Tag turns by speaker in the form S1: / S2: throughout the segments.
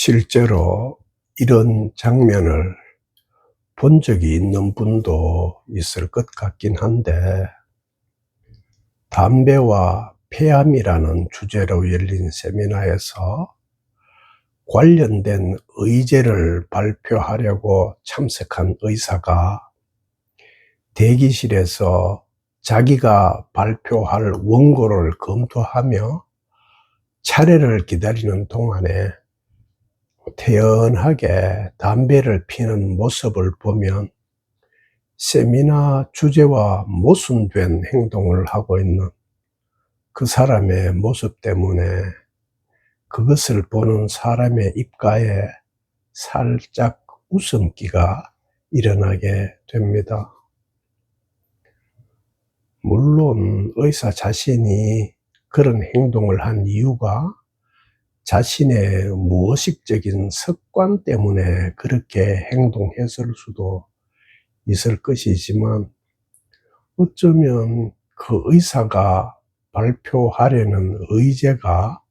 S1: 실제로 이런 장면을 본 적이 있는 분도 있을 것 같긴 한데, 담배와 폐암이라는 주제로 열린 세미나에서 관련된 의제를 발표하려고 참석한 의사가 대기실에서 자기가 발표할 원고를 검토하며 차례를 기다리는 동안에 태연하게 담배를 피는 모습을 보면 세미나 주제와 모순된 행동을 하고 있는 그 사람의 모습 때문에 그것을 보는 사람의 입가에 살짝 웃음기가 일어나게 됩니다. 물론 의사 자신이 그런 행동을 한 이유가 자신의 무의식적인 습관 때문에 그렇게 행동했을 수도 있을 것이지만, 어쩌면 그 의사가 발표하려는 의제가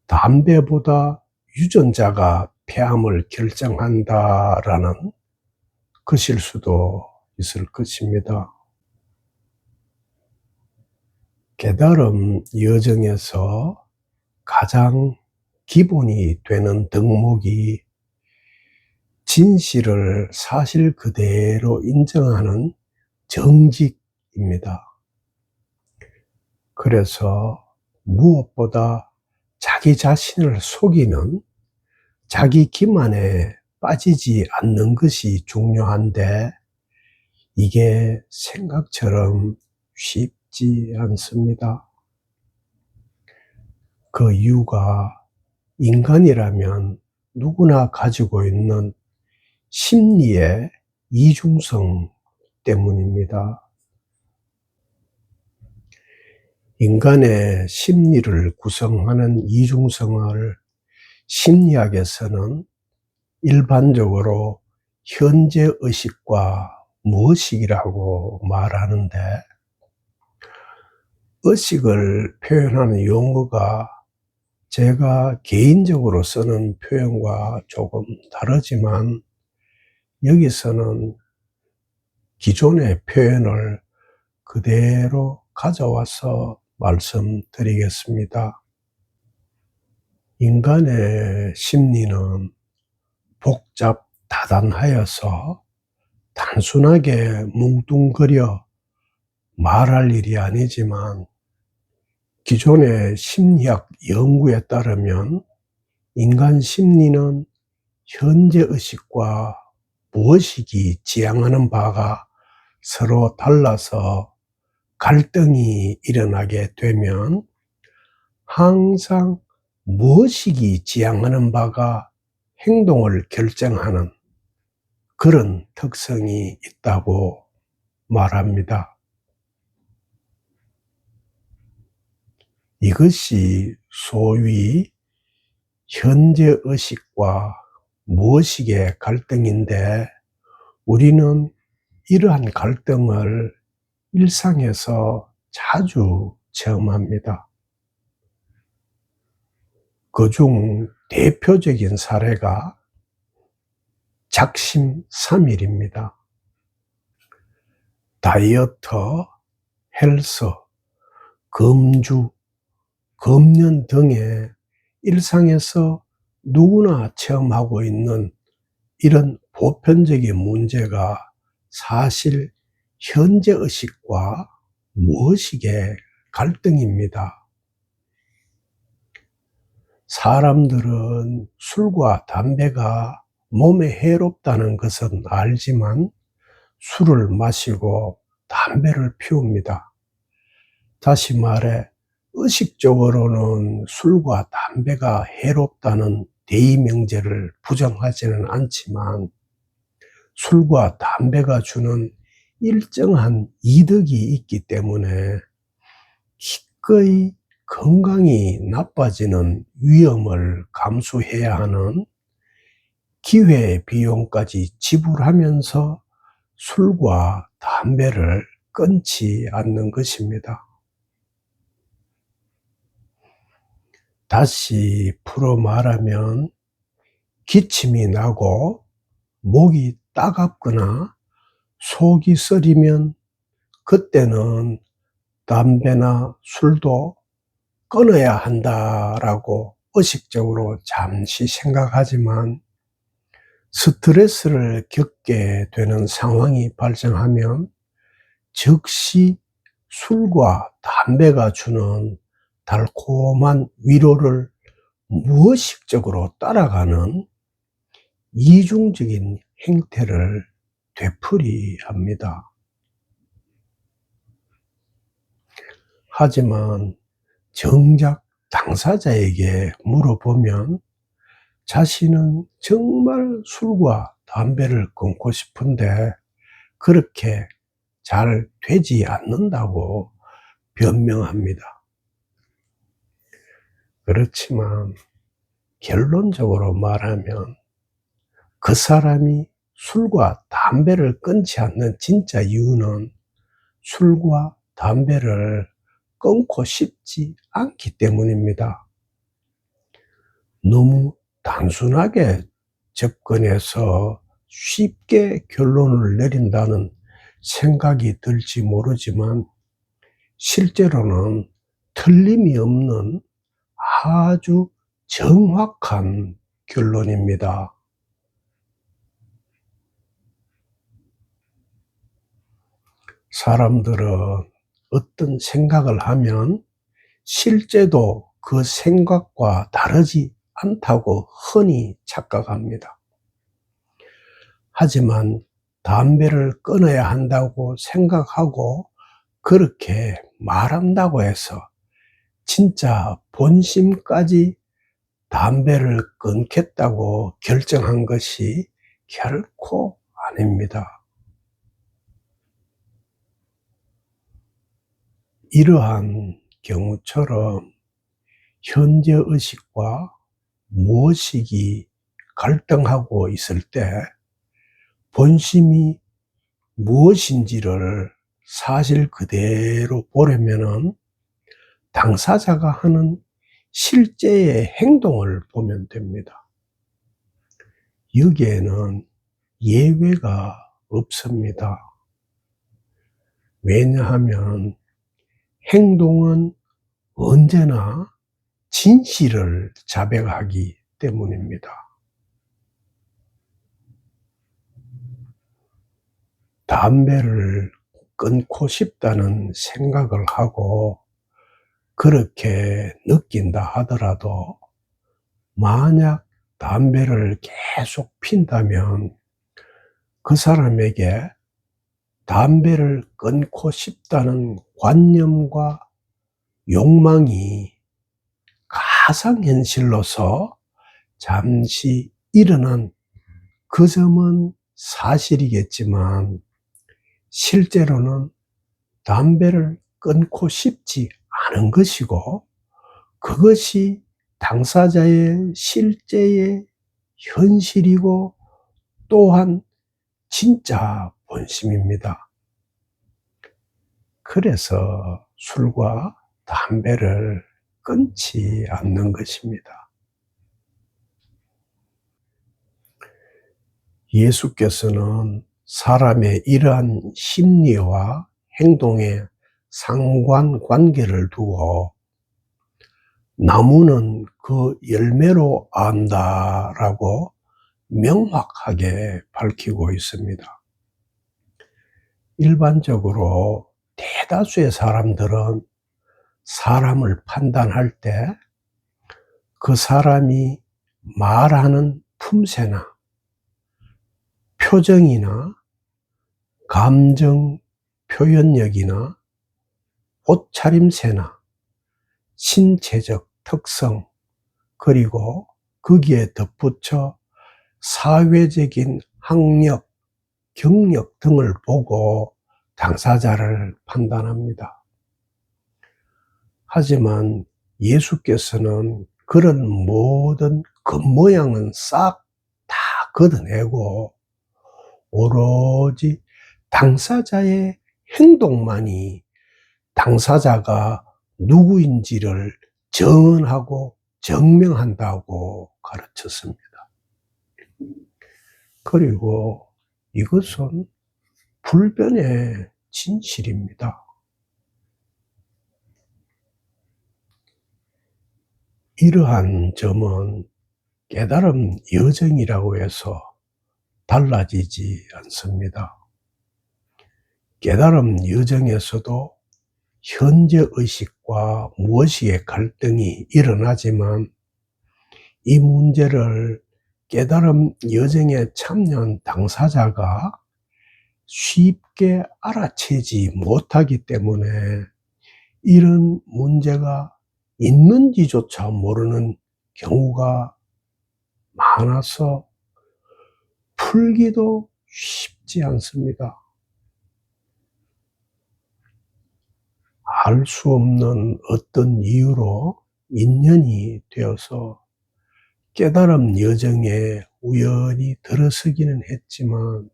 S1: 담배보다 유전자가 폐암을 결정한다라는 것일 수도 있을 것입니다. 깨달음 여정에서 가장 기본이 되는 덕목이 진실을 사실 그대로 인정하는 정직입니다. 그래서 무엇보다 자기 자신을 속이는 자기 기만에 빠지지 않는 것이 중요한데, 이게 생각처럼 쉽지 않습니다. 그 이유가 인간이라면 누구나 가지고 있는 심리의 이중성 때문입니다. 인간의 심리를 구성하는 이중성을 심리학에서는 일반적으로 현재의식과 무의식이라고 말하는데, 의식을 표현하는 용어가 제가 개인적으로 쓰는 표현과 조금 다르지만, 여기서는 기존의 표현을 그대로 가져와서 말씀드리겠습니다. 인간의 심리는 복잡다단하여서 단순하게 뭉뚱그려 말할 일이 아니지만, 기존의 심리학 연구에 따르면 인간 심리는 현재의식과 무의식이 지향하는 바가 서로 달라서 갈등이 일어나게 되면 항상 무의식이 지향하는 바가 행동을 결정하는 그런 특성이 있다고 말합니다. 이것이 소위 현재의식과 무의식의 갈등인데, 우리는 이러한 갈등을 일상에서 자주 체험합니다. 그중 대표적인 사례가 작심삼일입니다. 다이어트, 헬스, 금주, 금연 등의 일상에서 누구나 체험하고 있는 이런 보편적인 문제가 사실 현재의식과 무의식의 갈등입니다. 사람들은 술과 담배가 몸에 해롭다는 것은 알지만 술을 마시고 담배를 피웁니다. 다시 말해, 의식적으로는 술과 담배가 해롭다는 대의명제를 부정하지는 않지만, 술과 담배가 주는 일정한 이득이 있기 때문에 기꺼이 건강이 나빠지는 위험을 감수해야 하는 기회비용까지 지불하면서 술과 담배를 끊지 않는 것입니다. 다시 풀어 말하면 기침이 나고 목이 따갑거나 속이 쓰리면 그때는 담배나 술도 끊어야 한다라고 의식적으로 잠시 생각하지만 스트레스를 겪게 되는 상황이 발생하면 즉시 술과 담배가 주는 달콤한 위로를 무의식적으로 따라가는 이중적인 행태를 되풀이합니다. 하지만 정작 당사자에게 물어보면 자신은 정말 술과 담배를 끊고 싶은데 그렇게 잘 되지 않는다고 변명합니다. 그렇지만 결론적으로 말하면 그 사람이 술과 담배를 끊지 않는 진짜 이유는 술과 담배를 끊고 싶지 않기 때문입니다. 너무 단순하게 접근해서 쉽게 결론을 내린다는 생각이 들지 모르지만 실제로는 틀림이 없는 아주 정확한 결론입니다. 사람들은 어떤 생각을 하면 실제도 그 생각과 다르지 않다고 흔히 착각합니다. 하지만 담배를 끊어야 한다고 생각하고 그렇게 말한다고 해서 진짜 본심까지 담배를 끊겠다고 결정한 것이 결코 아닙니다. 이러한 경우처럼 현재의식과 무의식이 갈등하고 있을 때 본심이 무엇인지를 사실 그대로 보려면은 당사자가 하는 실제의 행동을 보면 됩니다. 여기에는 예외가 없습니다. 왜냐하면 행동은 언제나 진실을 자백하기 때문입니다. 담배를 끊고 싶다는 생각을 하고 그렇게 느낀다 하더라도 만약 담배를 계속 핀다면 그 사람에게 담배를 끊고 싶다는 관념과 욕망이 가상현실로서 잠시 일어난 그 점은 사실이겠지만 실제로는 담배를 끊고 싶지 않은 것이고 그것이 당사자의 실제의 현실이고 또한 진짜 본심입니다. 그래서 술과 담배를 끊지 않는 것입니다. 예수께서는 사람의 이러한 심리와 행동의 상관관계를 두고 나무는 그 열매로 안다라고 명확하게 밝히고 있습니다. 일반적으로 대다수의 사람들은 사람을 판단할 때 그 사람이 말하는 품새나 표정이나 감정 표현력이나 옷차림새나 신체적 특성 그리고 거기에 덧붙여 사회적인 학력, 경력 등을 보고 당사자를 판단합니다. 하지만 예수께서는 그런 모든 겉모양은 싹 다 걷어내고 오로지 당사자의 행동만이 당사자가 누구인지를 정언하고 증명한다고 가르쳤습니다. 그리고 이것은 불변의 진실입니다. 이러한 점은 깨달음 여정이라고 해서 달라지지 않습니다. 깨달음 여정에서도 현재 의식과 무의식의 갈등이 일어나지만 이 문제를 깨달음 여정에 참여한 당사자가 쉽게 알아채지 못하기 때문에 이런 문제가 있는지조차 모르는 경우가 많아서 풀기도 쉽지 않습니다. 알 수 없는 어떤 이유로 인연이 되어서 깨달음 여정에 우연히 들어서기는 했지만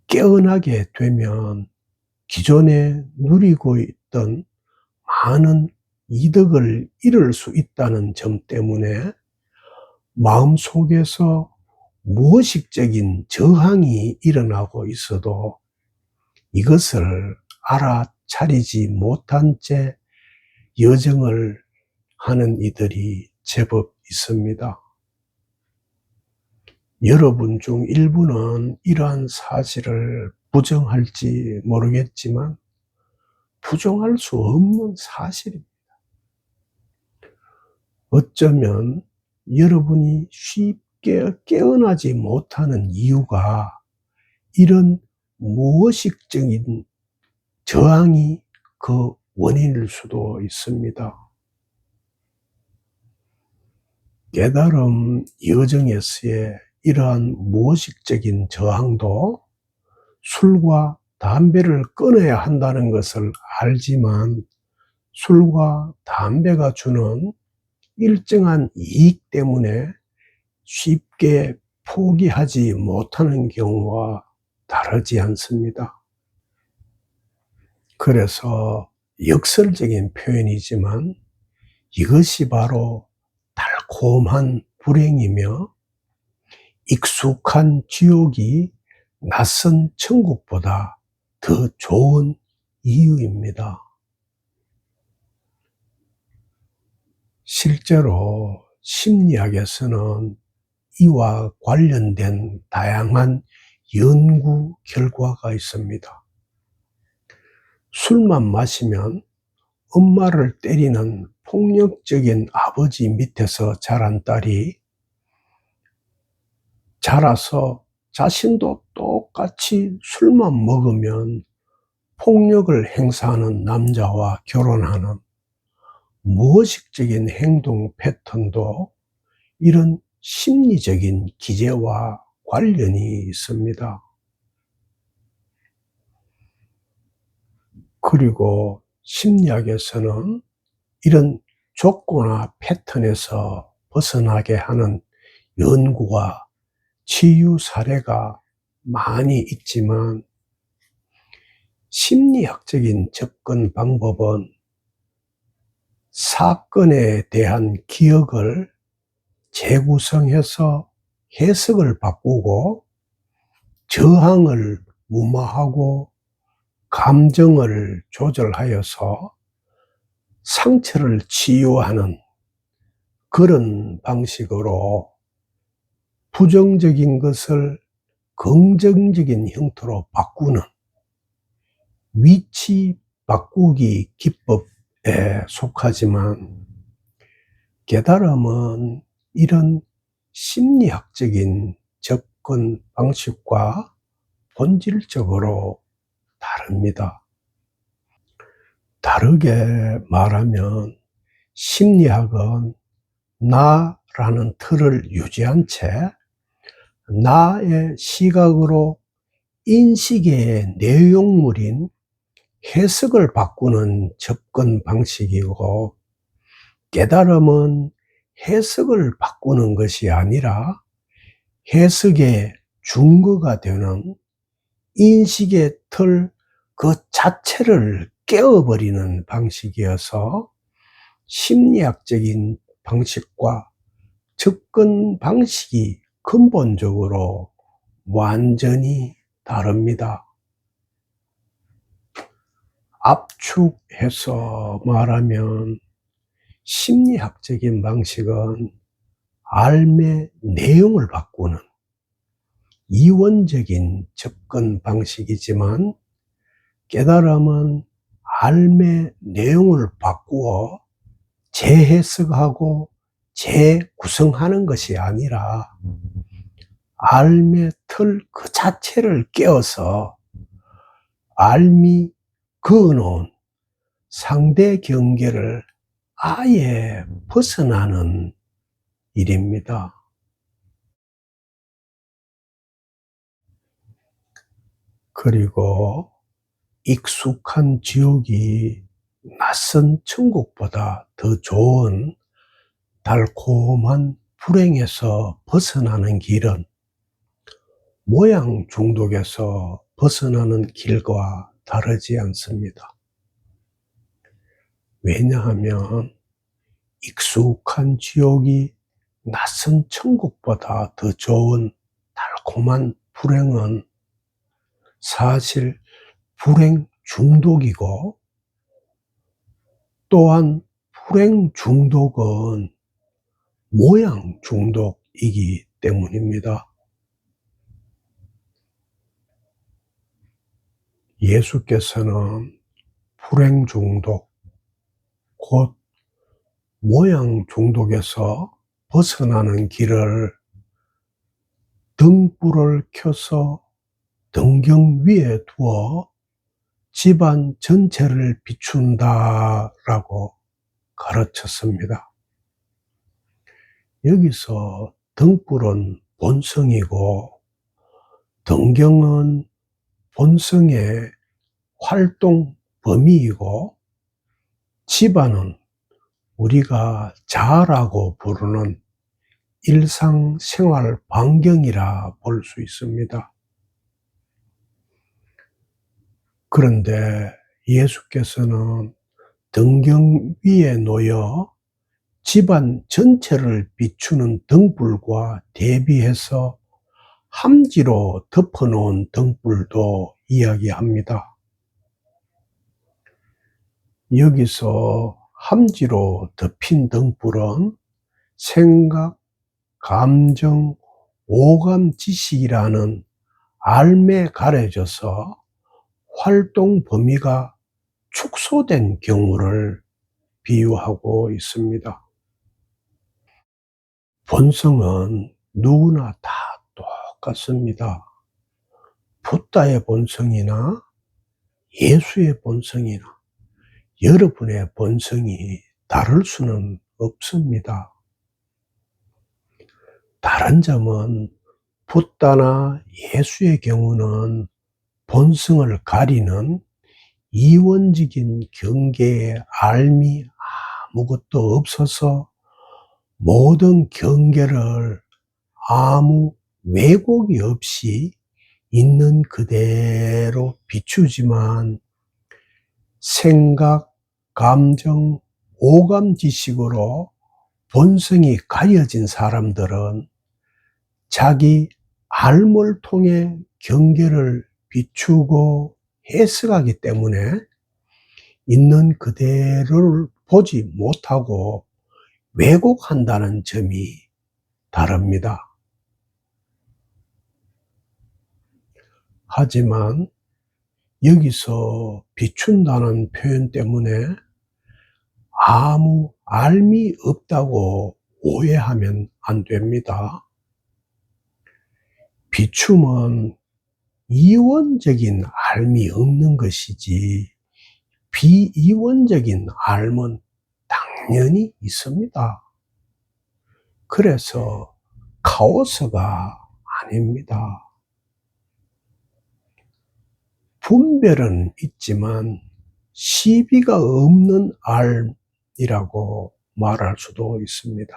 S1: 깨어나게 되면 기존에 누리고 있던 많은 이득을 잃을 수 있다는 점 때문에 마음속에서 무의식적인 저항이 일어나고 있어도 이것을 알아차리지 못한 채 여정을 하는 이들이 제법 있습니다. 여러분 중 일부는 이러한 사실을 부정할지 모르겠지만 부정할 수 없는 사실입니다. 어쩌면 여러분이 쉽게 깨어나지 못하는 이유가 이런 무의식적인 저항이 그 원인일 수도 있습니다. 깨달음 여정에서의 이러한 무의식적인 저항도 술과 담배를 끊어야 한다는 것을 알지만 술과 담배가 주는 일정한 이익 때문에 쉽게 포기하지 못하는 경우와 다르지 않습니다. 그래서 역설적인 표현이지만 이것이 바로 달콤한 불행이며 익숙한 지옥이 낯선 천국보다 더 좋은 이유입니다. 실제로 심리학에서는 이와 관련된 다양한 연구 결과가 있습니다. 술만 마시면 엄마를 때리는 폭력적인 아버지 밑에서 자란 딸이 자라서 자신도 똑같이 술만 먹으면 폭력을 행사하는 남자와 결혼하는 무의식적인 행동 패턴도 이런 심리적인 기제와 관련이 있습니다. 그리고 심리학에서는 이런 족구나 패턴에서 벗어나게 하는 연구와 치유 사례가 많이 있지만 심리학적인 접근 방법은 사건에 대한 기억을 재구성해서 해석을 바꾸고 저항을 무마하고 감정을 조절하여서 상처를 치유하는 그런 방식으로 부정적인 것을 긍정적인 형태로 바꾸는 위치 바꾸기 기법에 속하지만 깨달음은 이런 심리학적인 접근 방식과 본질적으로 다릅니다. 다르게 말하면 심리학은 나라는 틀을 유지한 채 나의 시각으로 인식의 내용물인 해석을 바꾸는 접근 방식이고 깨달음은 해석을 바꾸는 것이 아니라 해석의 준거가 되는 인식의 틀 그 자체를 깨어버리는 방식이어서 심리학적인 방식과 접근 방식이 근본적으로 완전히 다릅니다. 압축해서 말하면 심리학적인 방식은 삶의 내용을 바꾸는 이원적인 접근 방식이지만, 깨달음은 삶의 내용을 바꾸어 재해석하고 재구성하는 것이 아니라 삶의 틀 그 자체를 깨어서 삶이 그어놓은 상대 경계를 아예 벗어나는 일입니다. 그리고 익숙한 지옥이 낯선 천국보다 더 좋은 달콤한 불행에서 벗어나는 길은 모양 중독에서 벗어나는 길과 다르지 않습니다. 왜냐하면 익숙한 지옥이 낯선 천국보다 더 좋은 달콤한 불행은 사실 불행 중독이고, 또한 불행 중독은 모양 중독이기 때문입니다. 예수께서는 불행 중독, 곧 모양 중독에서 벗어나는 길을 등불을 켜서 등경 위에 두어 집안 전체를 비춘다라고 가르쳤습니다. 여기서 등불은 본성이고 등경은 본성의 활동 범위이고, 집안은 우리가 자아라고 부르는 일상생활 반경이라 볼 수 있습니다. 그런데 예수께서는 등경 위에 놓여 집안 전체를 비추는 등불과 대비해서 함지로 덮어놓은 등불도 이야기합니다. 여기서 함지로 덮인 등불은 생각, 감정, 오감, 지식이라는 삶에 가려져서 활동 범위가 축소된 경우를 비유하고 있습니다. 본성은 누구나 다 똑같습니다. 붓다의 본성이나 예수의 본성이나 여러분의 본성이 다를 수는 없습니다. 다른 점은 붓다나 예수의 경우는 본성을 가리는 이원적인 경계의 알미 아무것도 없어서 모든 경계를 아무 왜곡이 없이 있는 그대로 비추지만, 생각, 감정, 오감 지식으로 본성이 가려진 사람들은 자기 알을 통해 경계를 비추고 해석하기 때문에 있는 그대로를 보지 못하고 왜곡한다는 점이 다릅니다. 하지만 여기서 비춘다는 표현 때문에 아무 알미 없다고 오해하면 안 됩니다. 비춤은 이원적인 알미 없는 것이지, 비이원적인 알은 당연히 있습니다. 그래서 카오스가 아닙니다. 분별은 있지만 시비가 없는 알이라고 말할 수도 있습니다.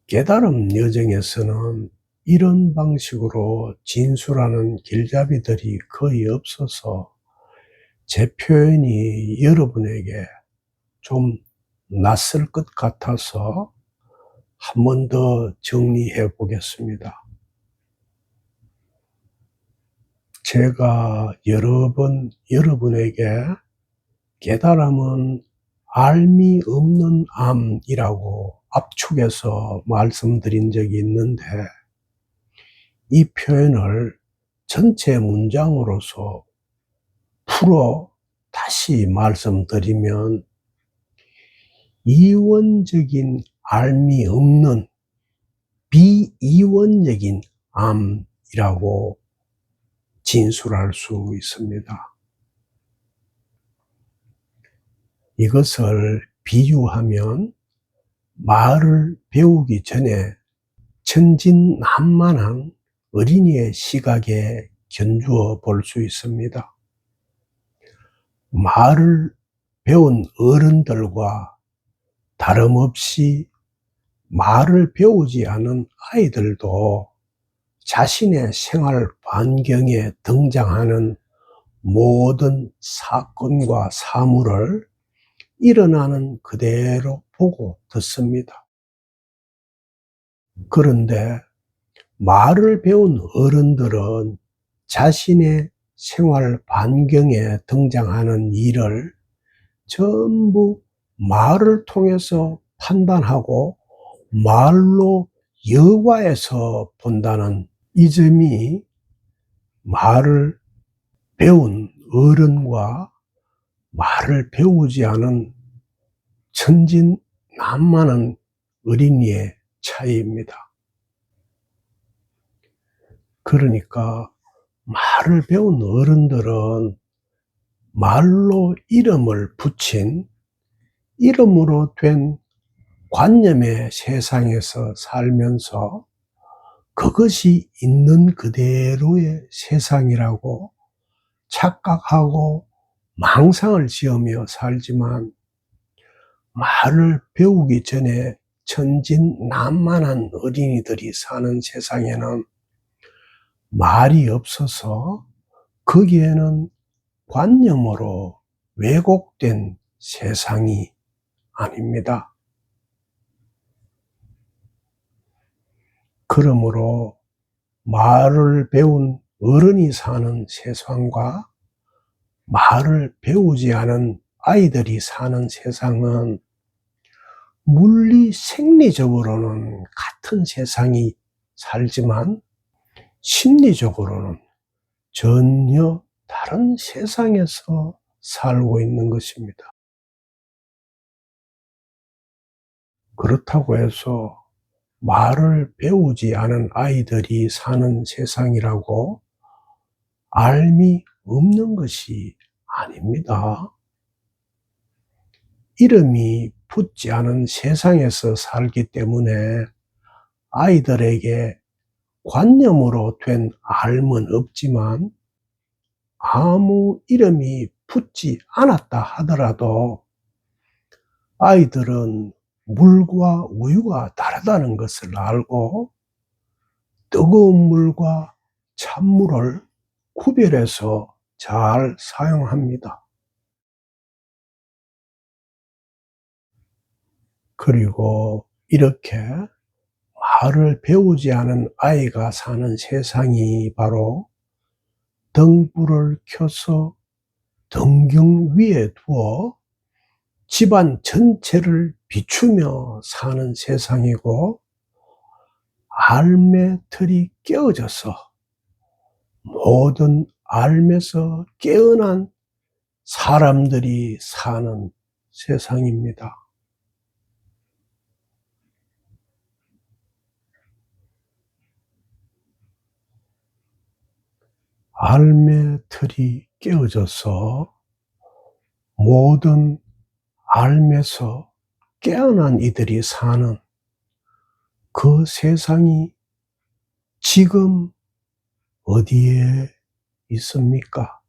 S1: 깨달음 여정에서는 이런 방식으로 진술하는 길잡이들이 거의 없어서 제 표현이 여러분에게 좀 낯설 것 같아서 한 번 더 정리해 보겠습니다. 제가 여러 번 여러분에게 깨달음은 알미 없는 암이라고 압축해서 말씀드린 적이 있는데, 이 표현을 전체 문장으로서 풀어 다시 말씀드리면, 이원적인 알미 없는 비이원적인 암이라고 진술할 수 있습니다. 이것을 비유하면 말을 배우기 전에 천진난만한 어린이의 시각에 견주어 볼 수 있습니다. 말을 배운 어른들과 다름없이 말을 배우지 않은 아이들도 자신의 생활 반경에 등장하는 모든 사건과 사물을 일어나는 그대로 보고 듣습니다. 그런데 말을 배운 어른들은 자신의 생활 반경에 등장하는 일을 전부 말을 통해서 판단하고 말로 여과해서 본다는 이 점이 말을 배운 어른과 말을 배우지 않은 천진난만한 어린이의 차이입니다. 그러니까 말을 배운 어른들은 말로 이름을 붙인, 이름으로 된 관념의 세상에서 살면서 그것이 있는 그대로의 세상이라고 착각하고 망상을 지으며 살지만, 말을 배우기 전에 천진난만한 어린이들이 사는 세상에는 말이 없어서 거기에는 관념으로 왜곡된 세상이 아닙니다. 그러므로 말을 배운 어른이 사는 세상과 말을 배우지 않은 아이들이 사는 세상은 물리 생리적으로는 같은 세상이 살지만 심리적으로는 전혀 다른 세상에서 살고 있는 것입니다. 그렇다고 해서 말을 배우지 않은 아이들이 사는 세상이라고 알미 없는 것이 아닙니다. 이름이 붙지 않은 세상에서 살기 때문에 아이들에게 관념으로 된 알은 없지만, 아무 이름이 붙지 않았다 하더라도 아이들은 물과 우유가 다르다는 것을 알고 뜨거운 물과 찬물을 구별해서 잘 사용합니다. 그리고 이렇게 말을 배우지 않은 아이가 사는 세상이 바로 등불을 켜서 등경 위에 두어 집안 전체를 비추며 사는 세상이고, 알매 틀이 깨어져서 모든 알매서 깨어난 사람들이 사는 세상입니다. 알매 틀이 깨어져서 모든 알매서 깨어난 이들이 사는 그 세상이 지금 어디에 있습니까?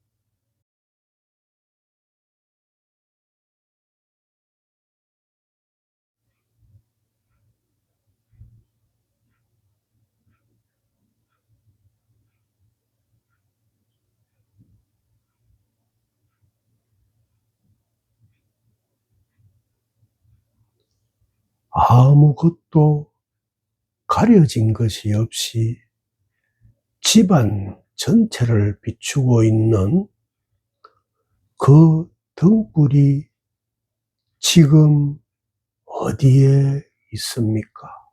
S1: 아무것도 가려진 것이 없이 집안 전체를 비추고 있는 그 등불이 지금 어디에 있습니까?